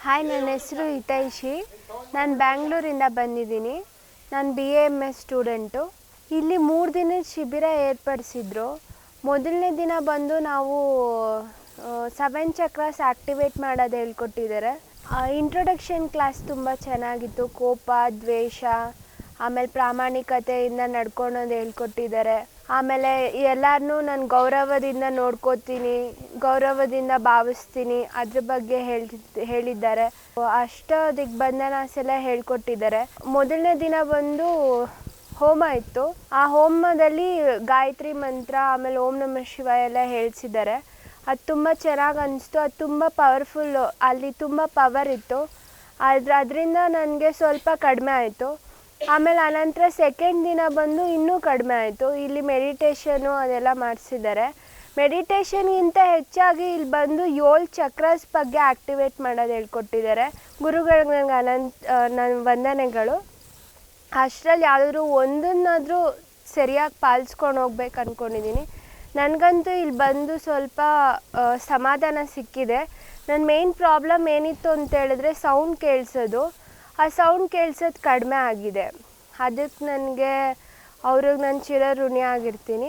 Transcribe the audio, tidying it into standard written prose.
Hi, ನನ್ನ ಹೆಸರು ಹಿತೈಷಿ. ನಾನು ಬ್ಯಾಂಗ್ಳೂರಿಂದ ಬಂದಿದ್ದೀನಿ. ನಾನು BAMS ಸ್ಟೂಡೆಂಟು. ಇಲ್ಲಿ 3 ದಿನದ ಶಿಬಿರ ಏರ್ಪಡಿಸಿದ್ರು. ಮೊದಲನೇ ದಿನ ಬಂದು ನಾವು 7 ಚಕ್ರಾಸ್ ಆ್ಯಕ್ಟಿವೇಟ್ ಮಾಡೋದು ಹೇಳ್ಕೊಟ್ಟಿದ್ದಾರೆ. ಇಂಟ್ರೊಡಕ್ಷನ್ ಕ್ಲಾಸ್ ತುಂಬ ಚೆನ್ನಾಗಿತ್ತು. ಕೋಪ, ದ್ವೇಷ, ಆಮೇಲೆ ಪ್ರಾಮಾಣಿಕತೆಯಿಂದ ನಡ್ಕೊಳೋದು ಹೇಳ್ಕೊಟ್ಟಿದ್ದಾರೆ. ಆಮೇಲೆ ಎಲ್ಲರನ್ನೂ ನಾನು ಗೌರವದಿಂದ ನೋಡ್ಕೋತೀನಿ, ಗೌರವದಿಂದ ಭಾವಿಸ್ತೀನಿ, ಅದ್ರ ಬಗ್ಗೆ ಹೇಳಿದ್ದಾರೆ. ಅಷ್ಟ ದಿಗ್ಬಂಧನಾಸ್ ಎಲ್ಲ ಹೇಳ್ಕೊಟ್ಟಿದ್ದಾರೆ. ಮೊದಲನೇ ದಿನ ಬಂದು ಹೋಮ ಇತ್ತು. ಆ ಹೋಮದಲ್ಲಿ ಗಾಯತ್ರಿ ಮಂತ್ರ, ಆಮೇಲೆ ಓಂ ನಮಃ ಶಿವಾಯ ಎಲ್ಲ ಹೇಳ್ಸಿದ್ದಾರೆ. ಅದು ತುಂಬ ಚೆನ್ನಾಗಿ ಅನಿಸ್ತು. ಅದು ತುಂಬ ಪವರ್ಫುಲ್ಲು. ಅಲ್ಲಿ ತುಂಬ ಪವರ್ ಇತ್ತು. ಅದರಿಂದ ನನಗೆ ಸ್ವಲ್ಪ ಕಡಿಮೆ ಆಯಿತು. ಆಮೇಲೆ ಅನಂತರ ಸೆಕೆಂಡ್ ದಿನ ಬಂದು ಇನ್ನೂ ಕಡಿಮೆ ಆಯಿತು. ಇಲ್ಲಿ ಮೆಡಿಟೇಷನು ಅದೆಲ್ಲ ಮಾಡಿಸಿದ್ದಾರೆ. ಮೆಡಿಟೇಷನ್ಗಿಂತ ಹೆಚ್ಚಾಗಿ ಇಲ್ಲಿ ಬಂದು 7 ಚಕ್ರಾಸ್ ಬಗ್ಗೆ ಆ್ಯಕ್ಟಿವೇಟ್ ಮಾಡೋದು ಹೇಳ್ಕೊಟ್ಟಿದ್ದಾರೆ. ಗುರುಗಳಿಗೆ ನನ್ನ ವಂದನೆಗಳು. ಅಷ್ಟರಲ್ಲಿ ಯಾವುದಾದ್ರೂ ಒಂದನ್ನಾದರೂ ಸರಿಯಾಗಿ ಪಾಲಿಸ್ಕೊಂಡು ಹೋಗ್ಬೇಕು ಅಂದ್ಕೊಂಡಿದ್ದೀನಿ. ನನಗಂತೂ ಇಲ್ಲಿ ಬಂದು ಸ್ವಲ್ಪ ಸಮಾಧಾನ ಸಿಕ್ಕಿದೆ. ನನ್ನ ಮೇನ್ ಪ್ರಾಬ್ಲಮ್ ಏನಿತ್ತು ಅಂತ ಹೇಳಿದ್ರೆ ಸೌಂಡ್ ಕೇಳಿಸೋದು. ಆ ಸೌಂಡ್ ಕೇಳಿಸೋದು ಕಡಿಮೆ ಆಗಿದೆ. ಅದಕ್ಕೆ ಅವ್ರಿಗೆ ನಾನು ಚಿರಋಣಿ ಆಗಿರ್ತೀನಿ.